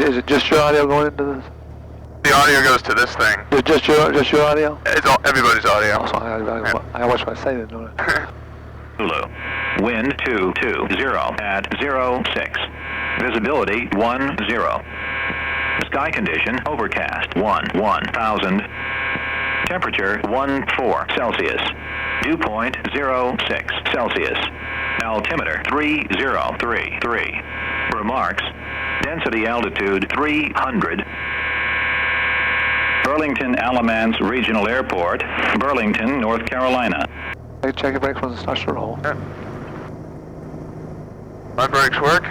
Is it just your audio going into this? The audio goes to this thing. Just your audio? It's all, everybody's audio. Oh, so I watch what I say then, don't I? Zulu. Wind 220 at 06. Visibility 10. Sky condition overcast 1000. Temperature 14 Celsius. Dew point 06 Celsius. Altimeter 3033. Remarks. Density altitude 300. Burlington-Alamance Regional Airport, Burlington, North Carolina. Check your brakes when it starts to roll. Yeah. My brakes work?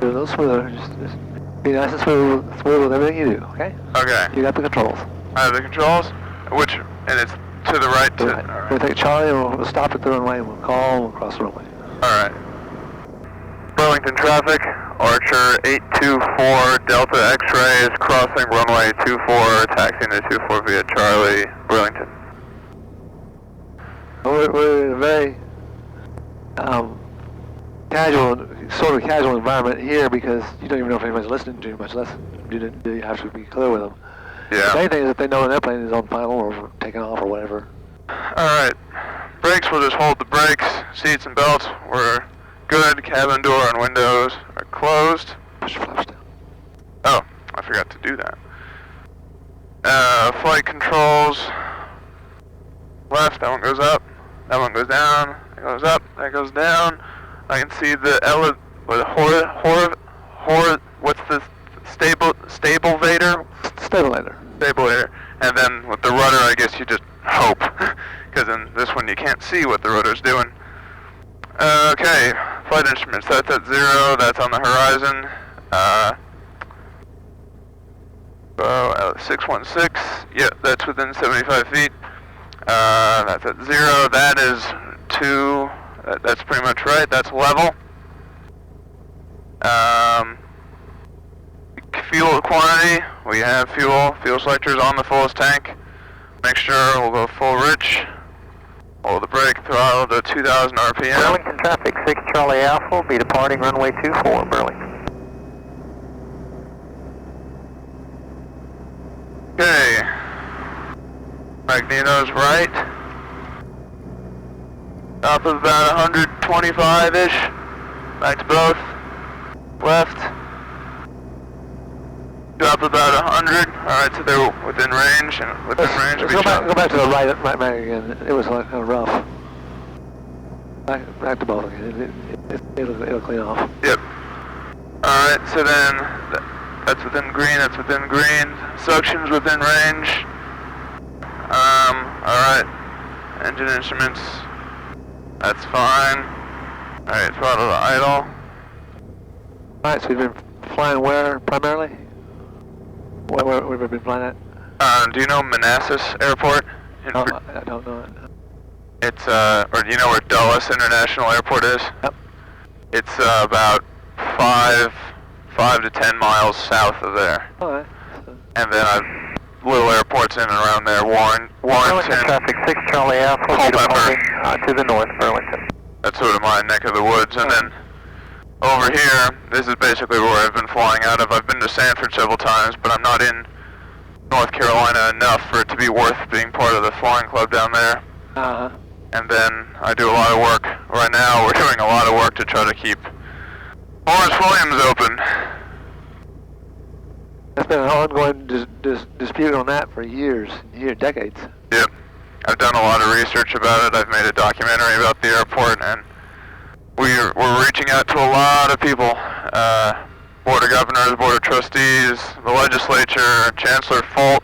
Do a little smoother. Just be nice and smooth with everything you do, okay? Okay. You got the controls. I have the controls, and it's to the right. Right. All We'll take Charlie and we'll stop at the runway and we'll call and we'll cross the runway. right. Burlington traffic, Archer 824 Delta X-ray is crossing runway 24, taxiing to 24 via Charlie, Burlington. We're in a very sort of casual environment here because you don't even know if anybody's listening to you, much less you have to be clear with them. Yeah. The main thing is that they know an airplane is on final or taking off or whatever. Alright. Brakes, we'll just hold the brakes. Seats and belts, we're good. Cabin door and windows are closed. Push your flaps down. Oh, I forgot to do that. Flight controls. Left, that one goes up. That one goes down. That goes up. That goes down. I can see the what's the stabilizer? Stabilizer. And then with the rudder, I guess you just hope, because in this one you can't see what the rudder's doing. Okay, flight instruments, that's at 0, that's on the horizon. 616, yeah, that's within 75 feet. That's at 0, that is 2, that's pretty much right, that's level. Fuel quantity, we have fuel selectors on the fullest tank. Mixture, we'll go full rich. Hold the brake, throttle to 2,000 RPM. Burlington traffic, 6 Charlie Alpha, will be departing runway 24, Burlington. Okay. Magneto's right. Top of about 125-ish. Back to both. Left. Drop about 100. Alright, so they're within range. And within range of each other. Go back to the right again. It was kind of rough. Back to both again. It'll clean off. Yep. Alright, so then that's within green, that's within green. Suction's within range. Alright. Engine instruments. That's fine. Alright, throttle to idle. Alright, so we've been flying where primarily? Where we've been flying at? Do you know Manassas Airport? No, I don't know it. It's, or do you know where Dulles International Airport is? Yep. It's about 5 to 10 miles south of there. Alright. And then I've little airports in and around there, Warrenton. Burlington traffic, 6 Charlie Alpha, will be departing to the north, Burlington. That's sort of my neck of the woods. And then over here, this is basically where I've been flying out of. I've been to Sanford several times, but I'm not in North Carolina enough for it to be worth being part of the flying club down there. Uh-huh. And then I do a lot of work. Right now, we're doing a lot of work to try to keep Lawrence Williams open. There's been an ongoing dispute on that for years, decades. Yep. I've done a lot of research about it. I've made a documentary about the airport, and we're reaching out to a lot of people. Board of Governors, Board of Trustees, the legislature, Chancellor Folt,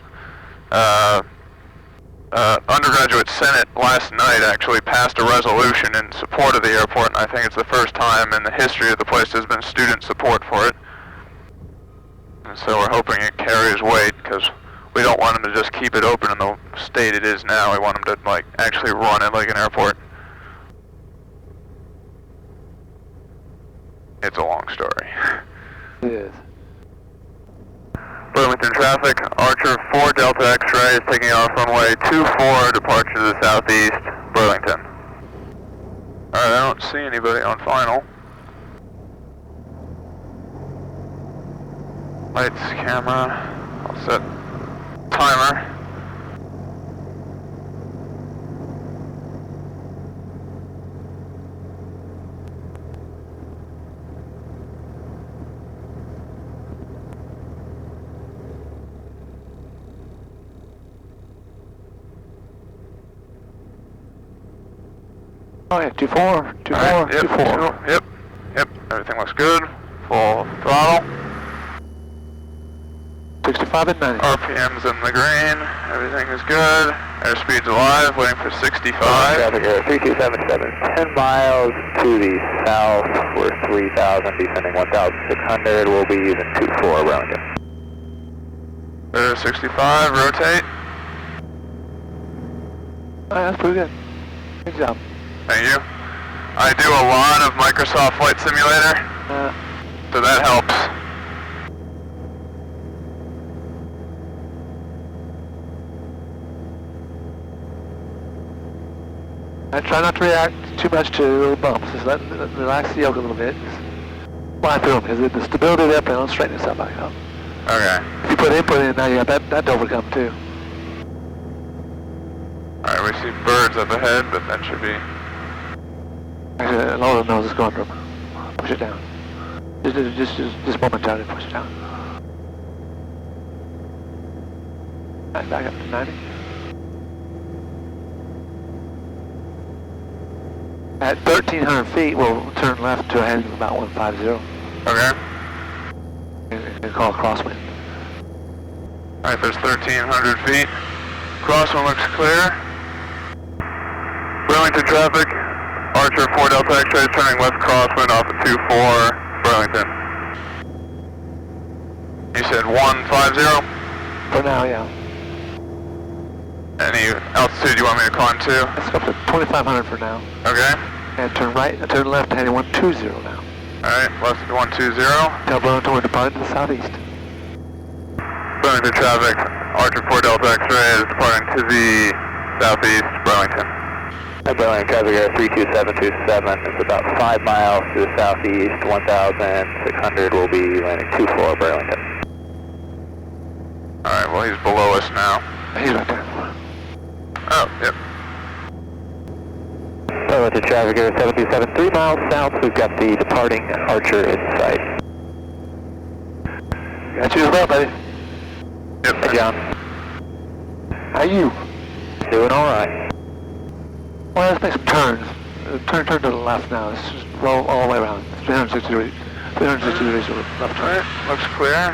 undergraduate Senate last night actually passed a resolution in support of the airport, and I think it's the first time in the history of the place there's been student support for it. And so we're hoping it carries weight, because we don't want them to just keep it open in the state it is now. We want them to actually run it like an airport. It's a long story. It is. Burlington traffic, Archer 4 Delta X-ray is taking off runway 24, departure to the southeast, Burlington. Alright, I don't see anybody on final. Lights, camera, all set. Timer. Oh yeah, 2-4, 2-4, Alright, yep, 2-4. Yep, everything looks good. Full throttle. 65 and 90. RPM's in the green. Everything is good. Airspeed's alive, waiting for 65. Traffic Air 3277, 10 miles to the south. We're 3,000, descending 1,600. We'll be using 24 Burlington. 65, rotate. Oh, that's pretty good. Good job. Thank you. I do a lot of Microsoft Flight Simulator, so that helps. I try not to react too much to little bumps. Just relax the yoke a little bit. Fly through them, because the stability of the airplane will straighten itself back up. Okay. If you put input in, now you got that to overcome too. Alright, we see birds up ahead, but that should be... Actually, lower the nose is going from. Push it down. Just momentarily push it down. Right, back up to 90. At 1,300 feet, we'll turn left to a heading of about 150. Okay. And call a crosswind. Alright, there's 1,300 feet. Crosswind looks clear. Burlington traffic. Archer 4 Delta X-ray turning left crosswind off of 24 Burlington. You said 150? For now, yeah. Any altitude you want me to climb to? Let's go up to 2,500 for now. Okay. And turn right, turn left, heading 120 now. Alright, left 120. Tell Burlington we're departing to the southeast. Burlington traffic. Archer 4 Delta X-ray is departing to the southeast Burlington. Burlington traffic Air 32727. It's about 5 miles to the southeast. 1,600. We'll be landing 24 Burlington. Alright, well he's below us now. He's right there. Oh, yep. Burlington traffic Air 727. 3 miles south. We've got the departing Archer in sight. Got you as well, buddy. Yep. Hey, John. How you? Doing all right. Well, let's make some turns. Turn to the left now. Let's just roll all the way around. 360 degrees. 360 degrees to the left turn. Alright, looks clear.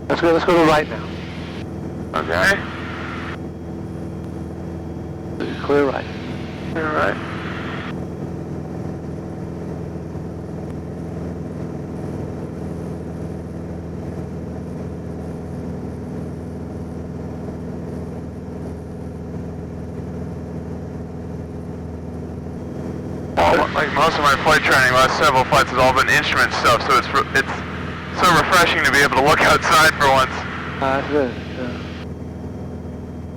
Let's go to the right now. Okay. Clear right. Clear right. Like most of my flight training, last several flights has all been instrument stuff, so it's so refreshing to be able to look outside for once. That's good.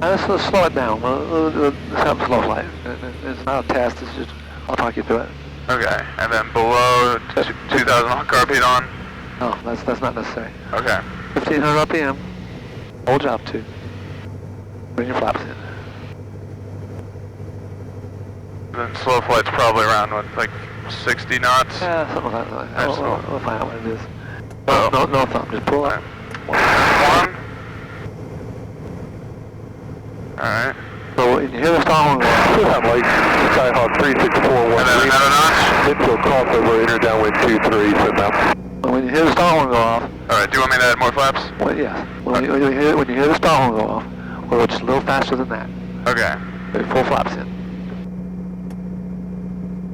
Let's slow it down. Let's have a slow flight. It's not a test. It's just I'll talk you through it. Okay, and then below 2,000 RPM on. No, that's not necessary. Okay. 1,500 RPM. Hold job 2. Bring your flaps in. Then slow flight's probably around what, like 60 knots. Yeah, something like that. That's cool. We'll find out what it is. Oh. No thumb. Just pull up. One. Alright. So when you hear the stall horn go off, that like Skyhawk 36413. And then another notch. Into a crossover, enter downwind 23, sit down. When you hear the stall horn go off, Alright, do you want me to add more flaps? well, yes. When you hear the stall horn go off, we'll go just a little faster than that. Okay. Put full flaps in.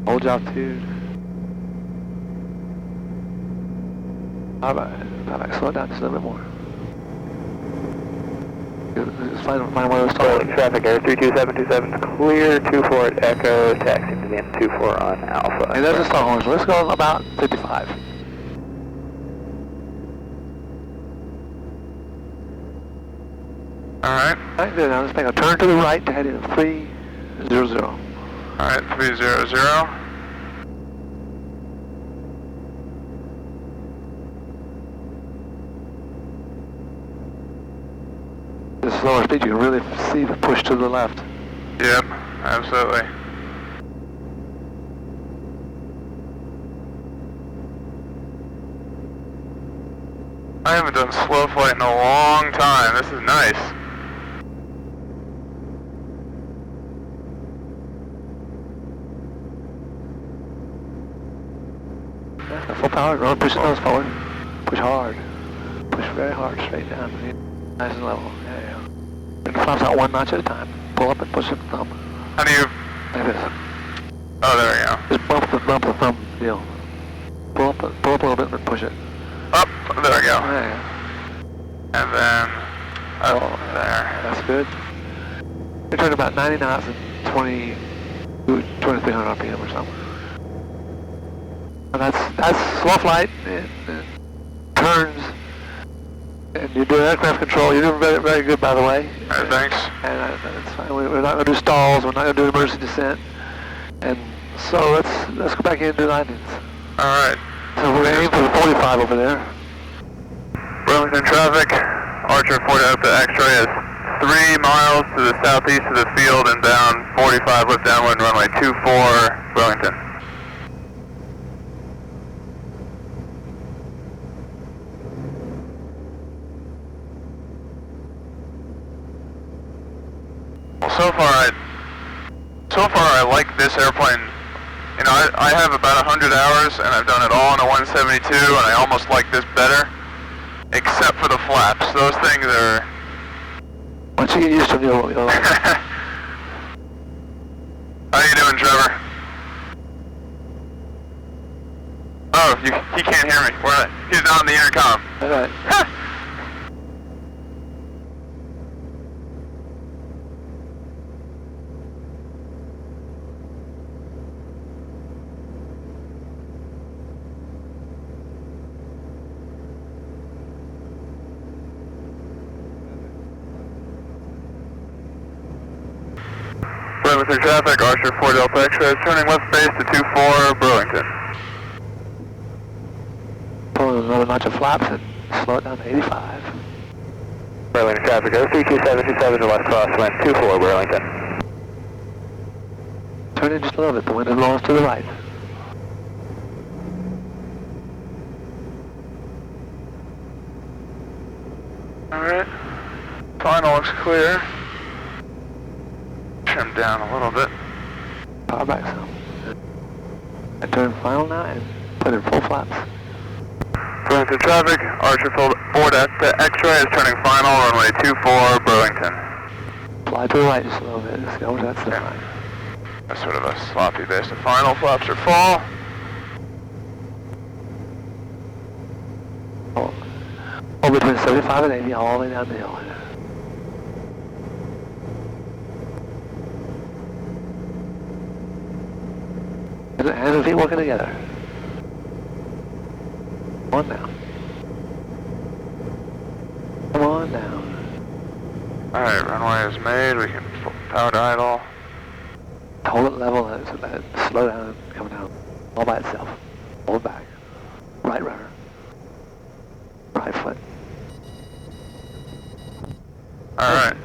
Hold job 2. Alright, slow it down just a little bit more. Just find where the stall horn. Traffic Air 32727, clear, 24 at Echo, taxiing to the end 24 on Alpha. And there's the stall horn, so let's go about 55. Alright. Alright, good. Now let's make a turn to the right to head in 300. Alright, 300. The slower speed, you can really see the push to the left. Yep, absolutely. I haven't done slow flight in a long time. This is nice. Full power, go push the nose forward. Push hard. Push very hard, straight down. Nice and level. Yeah. And the flaps out 1 notch at a time. Pull up and push the thumb. How do you... Like this. Oh, there we go. Just bump the thumb deal. Pull up a little bit and push it. Up, there we go. Yeah. And then up there. That's good. You're turning about 90 knots and 2,300 RPM or something. And that's slow flight. It turns. And you're doing aircraft control. You're doing very, very good, by the way. All right, thanks. And that's fine. We're not going to do stalls. We're not going to do emergency descent. And so let's go back in and do landings. All right. So we're aiming for the 45 over there. Burlington traffic. Archer 40 up to X-ray is 3 miles to the southeast of the field and down 45 with downwind runway 24 Burlington. Well, so far I like this airplane. You know, I have about 100 hours and I've done it all in a 172 and I almost like this better, except for the flaps. Those things are... Once you get used to them, you'll like it. How you doing, Trevor? Oh, he can't hear me. He's not on the intercom. All right. Burlington traffic, Archer 4 Delta X-ray, turning left base to 24 Burlington. Pulling another notch of flaps and slow it down to 85. Burlington traffic, 32727 to left crosswind, 24 Burlington. Turn in just a little bit. The wind is blowing to the right. Alright. Final looks clear. Trim down a little bit. Power back some. And turn final now and put in full flaps. Burlington traffic, Archer 4 Delta X-ray is turning final, runway 24 Burlington. Fly to the right just a little bit. Just go, that's the line. That's sort of a sloppy base to final. Flaps are full. All between 75 and 80, all the way down the hill. Hands and feet working together. Come on now. Come on now. Alright, runway is made. We can power to idle. Hold it level and slow down and come down. All by itself. Hold back. Right rudder. Right foot. Alright.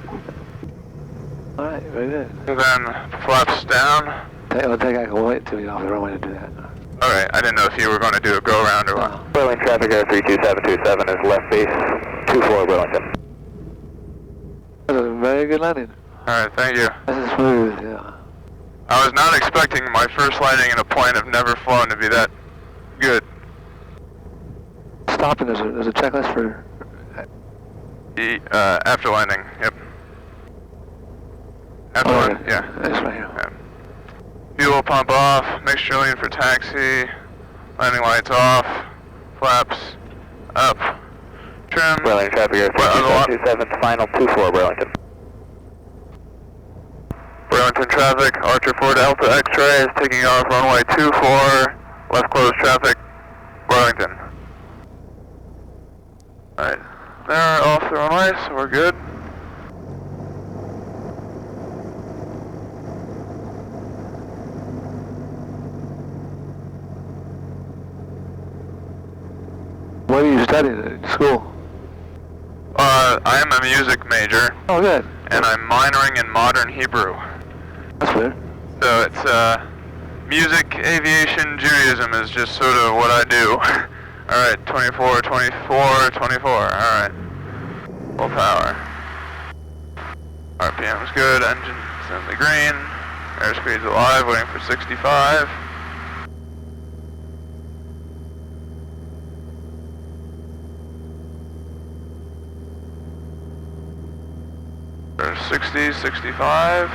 Alright, very good. And then flaps down. We'll take I can wait till you get off the runway to do that. Alright, I didn't know if you were going to do a go-round or what. Burlington traffic, 32727 is left base, 24 Burlington. That was a very good landing. Alright, thank you. This is smooth, yeah. I was not expecting my first landing in a plane I've never flown to be that good. Stopping, there's a checklist for... After landing, yep. After landing, yeah. It's right here. Yeah. Fuel pump off, mixture lean for taxi, landing lights off, flaps up, trim. Burlington traffic, 32727, final 24 Burlington. Burlington traffic, Archer 4 Delta X-ray is taking off runway 24, left closed traffic, Burlington. Alright, they're off the runway, so we're good. studying in school? I am a music major. Oh, good. And I'm minoring in modern Hebrew. That's good. So it's, music, aviation, Judaism is just sort of what I do. Alright, 24, 24, 24, alright. Full power. RPM's good, engine's in the green. Airspeed's alive, waiting for 65. There's 60, 65.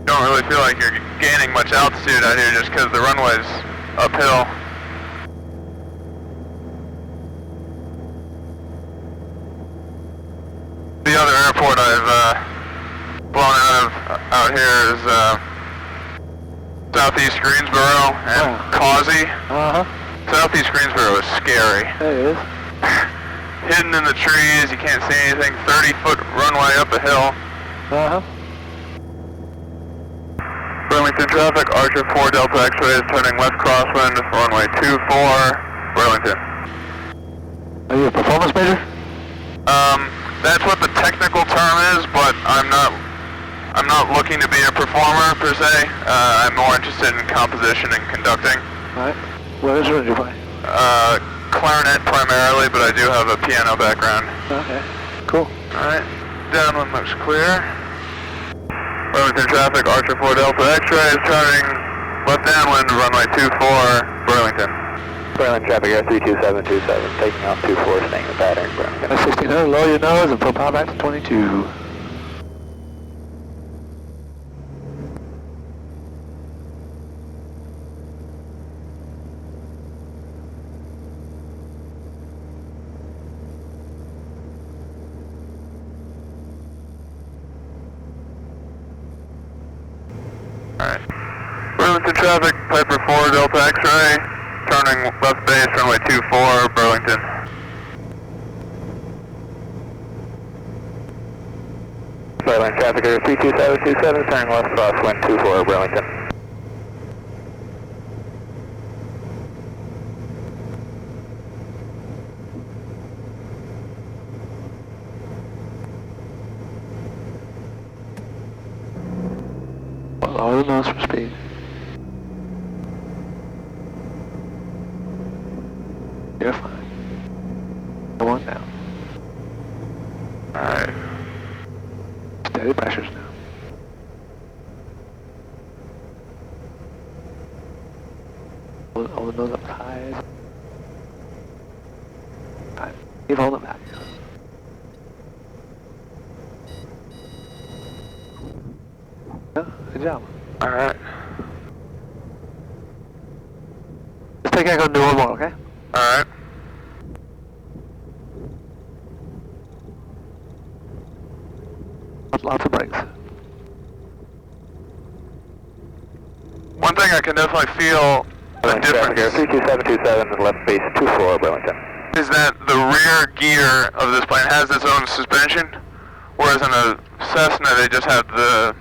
Don't really feel like you're gaining much altitude out here just because the runway's uphill. The other airport I've blown out here is Southeast Greensboro and Causey. Southeast Greensboro is scary. There it is. Hidden in the trees, you can't see anything. 30-foot runway up a hill. Burlington traffic, Archer 4 Delta X-ray is turning left crosswind for runway 24, Burlington. Are you a performance major? That's what the technical term is, but I'm not looking to be a performer per se. I'm more interested in composition and conducting. Alright. What instrument do you play? Clarinet primarily, but I do have a piano background. Okay. Cool. Alright. Downwind looks clear. Burlington traffic, Archer 4 Delta X-ray is turning left downwind, runway 24, Burlington. Burlington traffic, air 32727, taking off 24, staying in pattern, Burlington. 1600, lower your nose and pull power back to 22. Alright. Burlington traffic, Piper 4 Delta X-ray, turning left base, runway 24, Burlington. Burlington traffic, air 32727, turning left crosswind 24, Burlington. Lower the nose for speed. You're fine. Come on down. Alright. Steady pressures now. Hold the nose up high. Alright. Keep holding it back. Yeah, good job. Alright. Let's take Echo and do one more, okay? Alright. Lots of brakes. One thing I can definitely feel the Burlington traffic, air difference 32727, left base 24, Burlington. is that the rear gear of this plane has its own suspension, whereas in a Cessna they just have the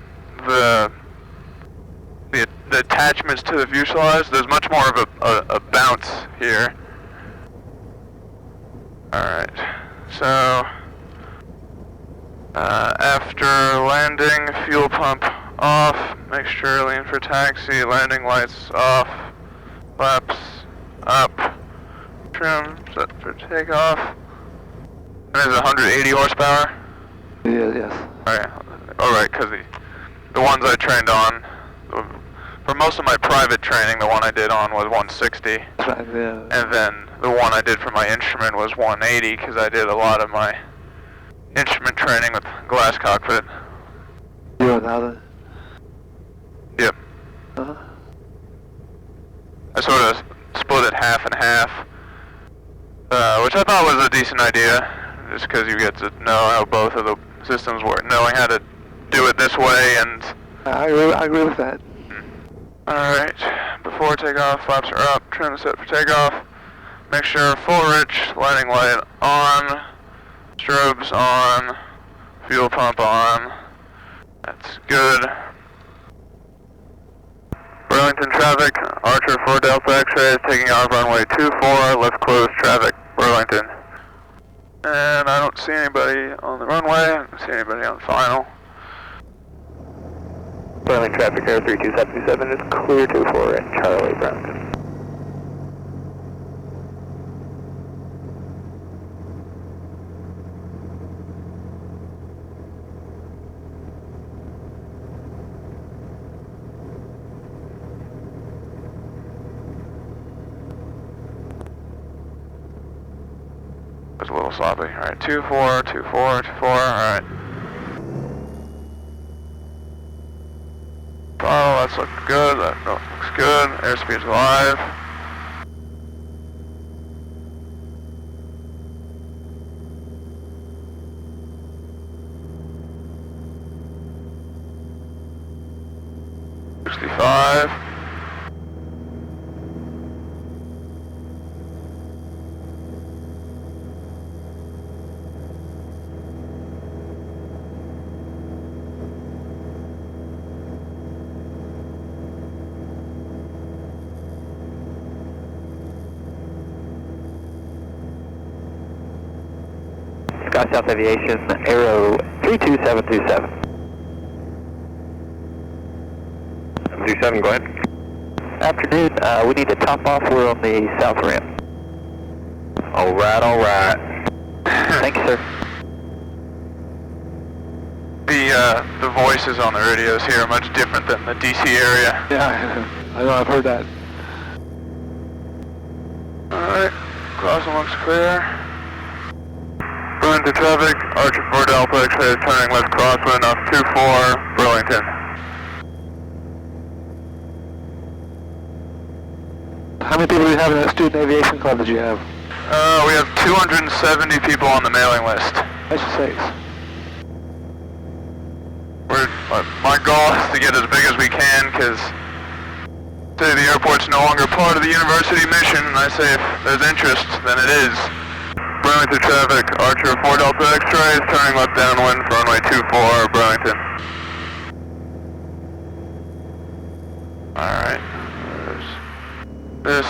attachments to the fuselage. There's much more of a bounce here. Alright, so after landing, fuel pump off, make sure lean for taxi, landing lights off, flaps up, trim set for takeoff. And is it 180 horsepower? Yeah, yes. Alright, because the ones I trained on, for most of my private training, the one I did on was 160. That's right, yeah. And then the one I did for my instrument was 180, because I did a lot of my instrument training with glass cockpit. You're 1,000? Yep. Uh-huh. I sort of split it half and half, which I thought was a decent idea, just because you get to know how both of the systems work, knowing how to do it this way and... I agree with that. Alright, before takeoff, flaps are up, trim set for takeoff. Make sure full rich, landing light on, strobes on, Fuel pump on. That's good. Burlington traffic, Archer 4 Delta X-ray is taking off runway 24, left close traffic, Burlington. And I don't see anybody on the runway, I don't see anybody on final. Burlington traffic, Air 32727 is clear 24 in Charlie, Burlington. It's a little sloppy. Alright, 24, 24, 24, alright. Oh, that's looking good, that looks good. Airspeed's live. South Aviation, Aero 32727. 727, go ahead. Afternoon, we need to top off, we're on the south ramp. Alright, alright. Thank you, sir. The voices on the radios here are much different than the DC area. Yeah, I know, I've heard that. Alright, crossing looks clear. Burlington traffic, Archer 4 Delta X-ray is turning left crosswind off 24, Burlington. How many people do you have in that student aviation club that you have? We have 270 people on the mailing list. That's sakes. My goal is to get as big as we can, because say the airport's no longer part of the university mission, and I say if there's interest, then it is. Burlington traffic, Archer 4 Delta X-ray is turning left downwind for runway 24, Burlington. Alright, there's this.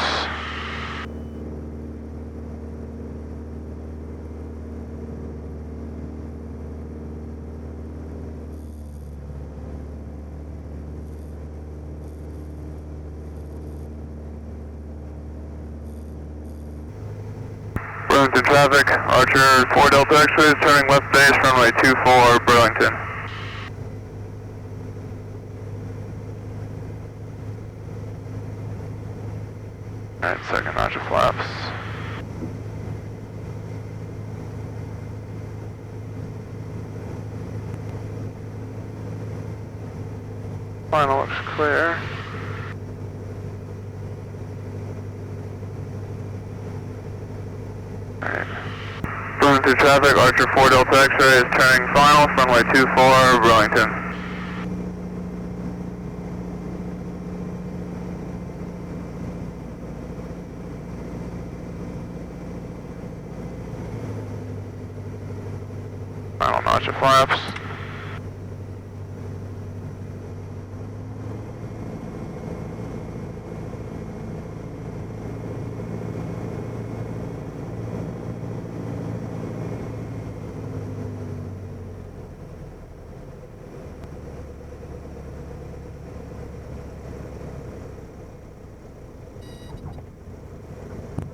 Burlington traffic, Archer 4 Delta X-ray is turning left base, runway 24, Burlington. Alright, second notch of flaps. Final looks clear. Alright. Burlington traffic, Archer 4 Delta X-ray is turning final, runway 24, Burlington. Final notch of flaps.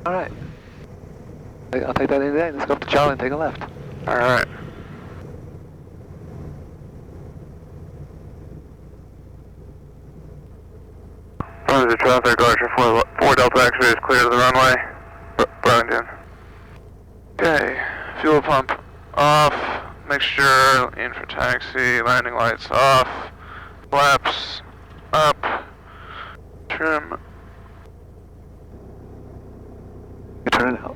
Alright. I'll take that in there. Let's go up to Charlie and take a left. Alright. Burlington traffic, Archer 4 Delta X-ray is clear to the runway. Burlington. Okay, fuel pump off, mixture in for taxi, landing lights off, flaps up, trim. You turn it out.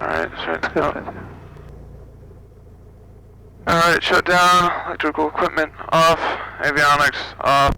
Alright, shut down. Alright, shut down, electrical equipment off, avionics off.